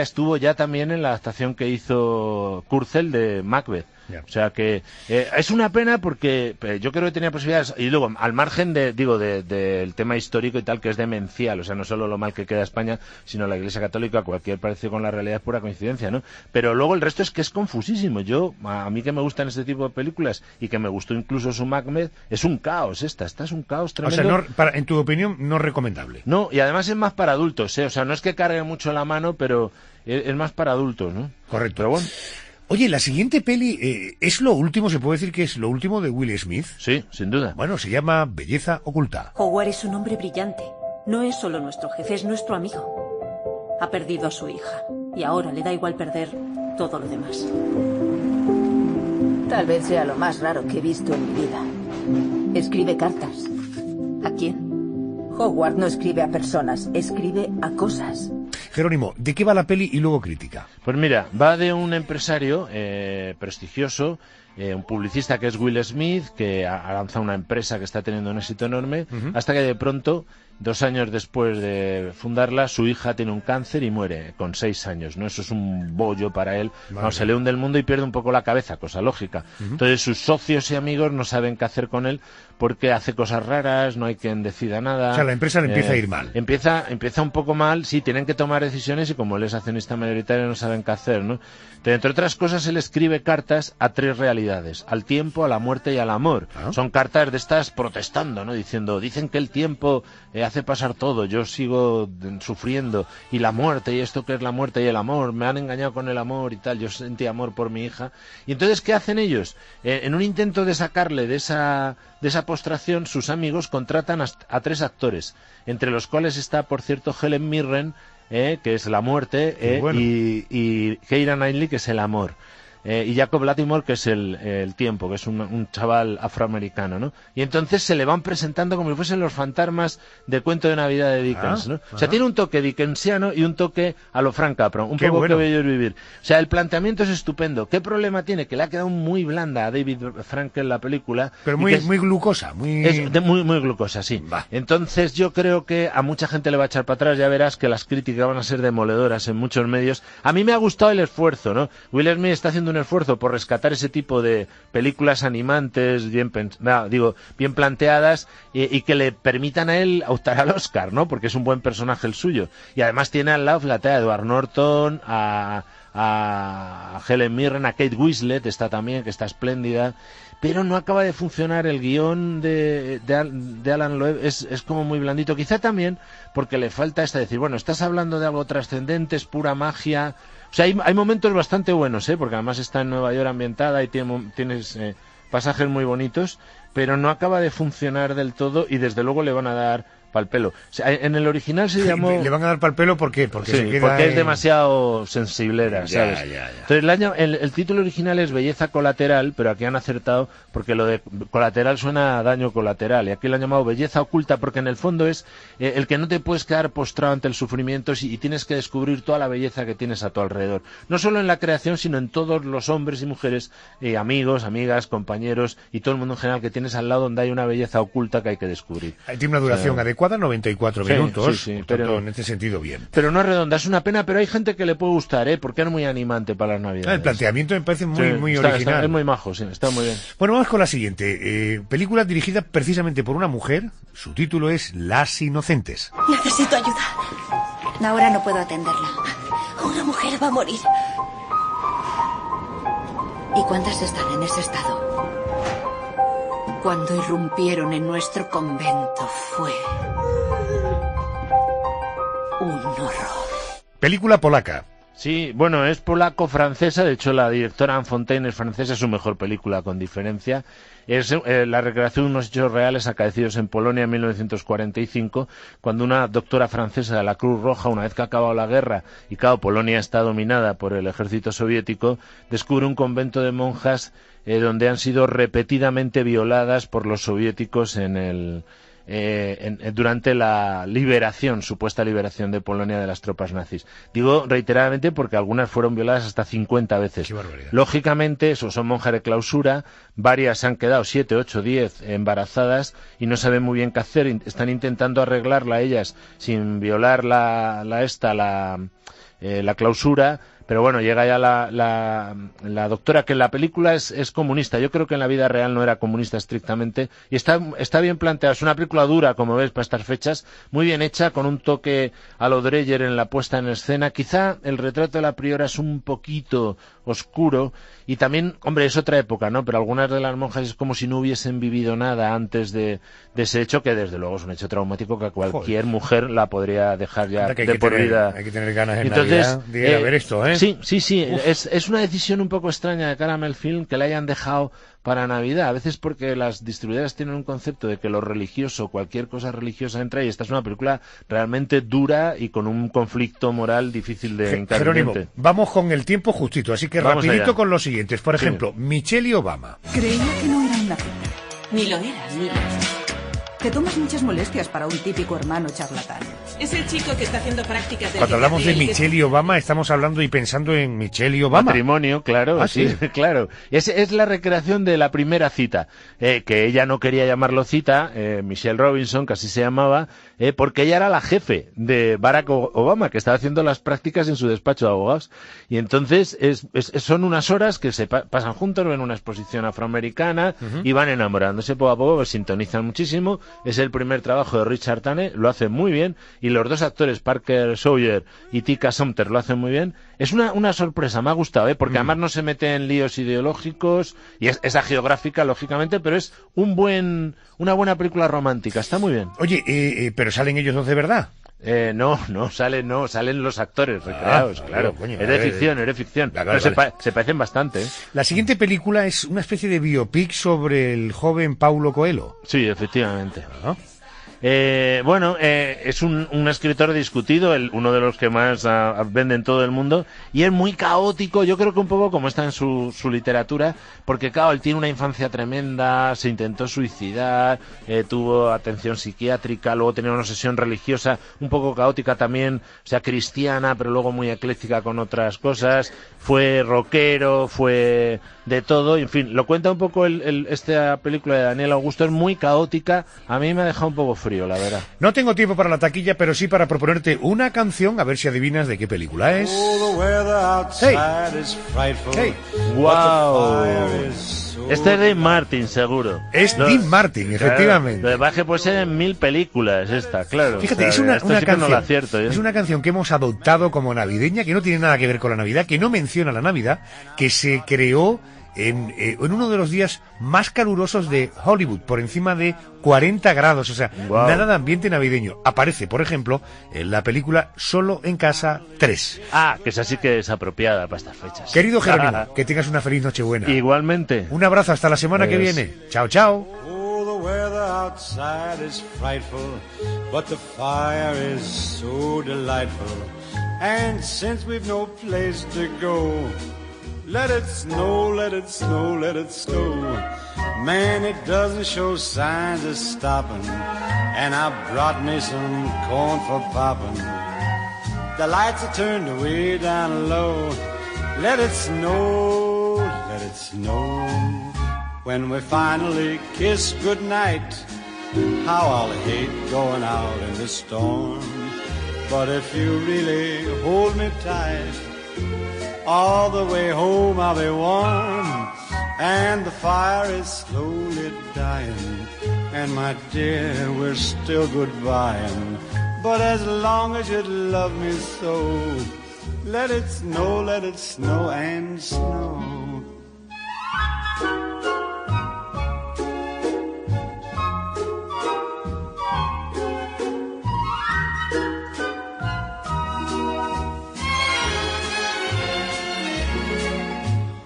estuvo ya también en la adaptación que hizo Kurzel de Macbeth. O sea que es una pena porque yo creo que tenía posibilidades, y luego al margen del tema histórico y tal, que es demencial, o sea, no solo lo mal que queda España, sino la Iglesia Católica, cualquier parecido con la realidad es pura coincidencia, ¿no? Pero luego el resto es que es confusísimo. A mí que me gustan este tipo de películas y que me gustó incluso su Macbeth, es un caos esta es un caos tremendo. O sea, en tu opinión, no recomendable. No, y además es más para adultos, o sea, no es que cargue mucho la mano, pero es más para adultos, ¿no? Correcto. Pero bueno. Oye, la siguiente peli es lo último, ¿se puede decir que es lo último de Will Smith? Sí, sin duda. Bueno, se llama Belleza Oculta. Howard es un hombre brillante. No es solo nuestro jefe, es nuestro amigo. Ha perdido a su hija y ahora le da igual perder todo lo demás. Tal vez sea lo más raro que he visto en mi vida. Escribe cartas. ¿A quién? Howard no escribe a personas, escribe a cosas. Jerónimo, ¿de qué va la peli y luego crítica? Pues mira, va de un empresario prestigioso, un publicista que es Will Smith, que ha lanzado una empresa que está teniendo un éxito enorme, hasta que de pronto, 2 años después de fundarla, su hija tiene un cáncer y muere con 6 años, ¿no? Eso es un bollo para él. Vale. Se le hunde el mundo y pierde un poco la cabeza, cosa lógica. Entonces sus socios y amigos no saben qué hacer con él porque hace cosas raras, no hay quien decida nada. O sea, la empresa le empieza a ir mal. Empieza un poco mal, sí, tienen que tomar decisiones y como él es accionista mayoritario no saben qué hacer, ¿no? Entonces, entre otras cosas, él escribe cartas a 3 realidades: al tiempo, a la muerte y al amor. Son cartas de estas protestando, ¿no? Dicen que el tiempo hace pasar todo, yo sigo sufriendo, y la muerte, y esto que es la muerte y el amor, me han engañado con el amor y tal, yo sentí amor por mi hija. Y entonces, ¿qué hacen ellos? En un intento de sacarle de esa postración, sus amigos contratan a 3 actores, entre los cuales está, por cierto, Helen Mirren, que es la muerte, bueno, y Keira Knightley, que es el amor. Y Jacob Latimore, que es el tiempo, que es un chaval afroamericano, ¿no? Y entonces se le van presentando como si fuesen los fantasmas del cuento de Navidad de Dickens, ¿no? O sea, tiene un toque dickensiano y un toque a lo Frank Capra, un poco bueno. Que bello es vivir. O sea, el planteamiento es estupendo. ¿Qué problema tiene? Que le ha quedado muy blanda a David Frankel la película. Pero muy glucosa, muy glucosa, sí. Va. Entonces yo creo que a mucha gente le va a echar para atrás, ya verás que las críticas van a ser demoledoras en muchos medios. A mí me ha gustado el esfuerzo, ¿no? Will Smith está haciendo un esfuerzo por rescatar ese tipo de películas animantes bien planteadas y que le permitan a él optar al Oscar, ¿no? Porque es un buen personaje el suyo. Y además tiene al lado, fíjate, a Edward Norton, a Helen Mirren, a Kate Winslet está también, que está espléndida, pero no acaba de funcionar el guión de Alan Loeb, es como muy blandito, quizá también porque le falta decir, bueno, estás hablando de algo trascendente, es pura magia. O sea, hay momentos bastante buenos, porque además está en Nueva York ambientada y tienes pasajes muy bonitos, pero no acaba de funcionar del todo y desde luego le van a dar pal pelo. O sea, en el original se llamó... ¿Le van a dar pal pelo por qué? Porque es demasiado sensiblera, ¿sabes? Ya. Entonces el título original es Belleza Colateral, pero aquí han acertado porque lo de colateral suena a daño colateral, y aquí lo han llamado Belleza Oculta porque en el fondo es el que no te puedes quedar postrado ante el sufrimiento y tienes que descubrir toda la belleza que tienes a tu alrededor. No solo en la creación, sino en todos los hombres y mujeres, amigos, amigas, compañeros y todo el mundo en general que tienes al lado, donde hay una belleza oculta que hay que descubrir. Tiene una duración adecuada, 94 minutos, por tanto, en este sentido bien. Pero no es redonda, es una pena, pero hay gente que le puede gustar, porque es muy animante para las Navidades. El planteamiento me parece muy original. Es muy majo, sí, está muy bien. Bueno, vamos con la siguiente. Película dirigida precisamente por una mujer, su título es Las Inocentes. Necesito ayuda. Ahora no puedo atenderla. Una mujer va a morir. ¿Y cuántas están en ese estado? Cuando irrumpieron en nuestro convento fue un horror. Película polaca. Sí, bueno, es polaco-francesa, de hecho la directora Anne Fontaine es francesa, es su mejor película con diferencia. Es la recreación de unos hechos reales acaecidos en Polonia en 1945, cuando una doctora francesa de la Cruz Roja, una vez que ha acabado la guerra y claro, Polonia está dominada por el ejército soviético, descubre un convento de monjas donde han sido repetidamente violadas por los soviéticos durante la supuesta liberación de Polonia de las tropas nazis. Digo reiteradamente porque algunas fueron violadas hasta 50 veces. Qué barbaridad. Lógicamente, son monjas de clausura, varias se han quedado 7, 8, 10 embarazadas y no saben muy bien qué hacer, están intentando arreglarla ellas sin violar la clausura. Pero bueno, llega ya la doctora, que en la película es comunista. Yo creo que en la vida real no era comunista estrictamente. Y está bien planteada. Es una película dura, como ves, para estas fechas. Muy bien hecha, con un toque a lo Dreyer en la puesta en escena. Quizá el retrato de la priora es un poquito oscuro. Y también, hombre, es otra época, ¿no? Pero algunas de las monjas es como si no hubiesen vivido nada antes de ese hecho, que desde luego es un hecho traumático que cualquier mujer la podría dejar ya de por vida. Hay que tener ganas en Navidad de ir a ver esto, ¿eh? Sí. Es una decisión un poco extraña de Caramel Film que la hayan dejado para Navidad. A veces porque las distribuidoras tienen un concepto de que lo religioso, cualquier cosa religiosa entra, y esta es una película realmente dura y con un conflicto moral difícil de encarar. Jerónimo, vamos con el tiempo justito, así que vamos rapidito allá. Con los siguientes. Por ejemplo, Michelle Obama. Creía que no era una puta. Ni lo era, ni lo era. Te tomas muchas molestias para un típico hermano charlatán. Es el chico que está haciendo prácticas de... Cuando hablamos de Michelle y Obama, estamos hablando y pensando en Michelle y Obama. Matrimonio, claro. Ah, sí. Claro. Es la recreación de la primera cita, que ella no quería llamarlo cita, Michelle Robinson, que así se llamaba, porque ella era la jefe de Barack Obama, que estaba haciendo las prácticas en su despacho de abogados. Y entonces son unas horas que se pasan juntos, ven una exposición afroamericana y van enamorándose poco a poco, pues sintonizan muchísimo. Es el primer trabajo de Richard Tanner, lo hace muy bien, y los dos actores, Parker Sawyer y Tika Sumpter, lo hacen muy bien. Es una sorpresa, me ha gustado, porque además no se mete en líos ideológicos, y es geográfica, lógicamente, pero es una buena película romántica, está muy bien. Oye, pero ¿salen ellos dos de verdad? No, salen los actores recreados, claro. Coño, es de ficción. Vale. Se parecen bastante. La siguiente película es una especie de biopic sobre el joven Paulo Coelho. Sí, efectivamente. Es un escritor discutido, uno de los que más vende en todo el mundo, y es muy caótico, yo creo que un poco como está en su literatura, porque claro, él tiene una infancia tremenda, se intentó suicidar, tuvo atención psiquiátrica, luego tenía una obsesión religiosa un poco caótica también, o sea, cristiana, pero luego muy ecléctica con otras cosas, fue rockero, fue de todo, y en fin, lo cuenta un poco esta película de Daniel Augusto, es muy caótica, a mí me ha dejado un poco frío, la verdad. No tengo tiempo para la taquilla, pero sí para proponerte una canción, a ver si adivinas de qué película es. ¡Hey! ¡Wow! Este es Dean Martin, seguro. Es Dean Martin, efectivamente. Lo de baje puede ser en 1000 películas esta, claro. Fíjate, es una canción, es una canción que hemos adoptado como navideña, que no tiene nada que ver con la Navidad, que no menciona la Navidad, que se creó en uno de los días más calurosos de Hollywood, por encima de 40 grados, o sea, nada de ambiente navideño. Aparece, por ejemplo, en la película Solo en Casa 3. Que esa sí que es apropiada para estas fechas. Querido Jerónimo, que tengas una feliz Nochebuena. Igualmente. Un abrazo, hasta la semana que viene. Chao, chao. Oh, the weather outside is frightful, but the fire is so delightful. And since we've no place to go, let it snow, let it snow, let it snow. Man, it doesn't show signs of stopping, and I brought me some corn for popping. The lights are turned way down low. Let it snow, let it snow. When we finally kiss goodnight, how I'll hate going out in the storm. But if you really hold me tight, all the way home I'll be warm, and the fire is slowly dying, and my dear, we're still goodbying. But as long as you love me so, let it snow and snow.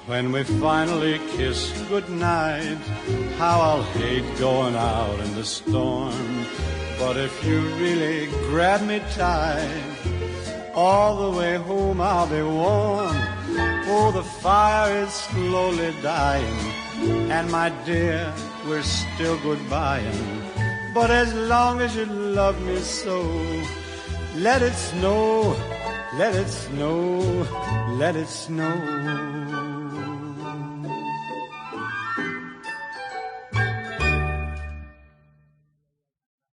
When we finally kiss goodnight, how I'll hate going out in the storm. But if you really grab me tight, all the way home I'll be warm. Oh, the fire is slowly dying, and my dear, we're still goodbying. But as long as you love me so, let it snow, let it snow, let it snow.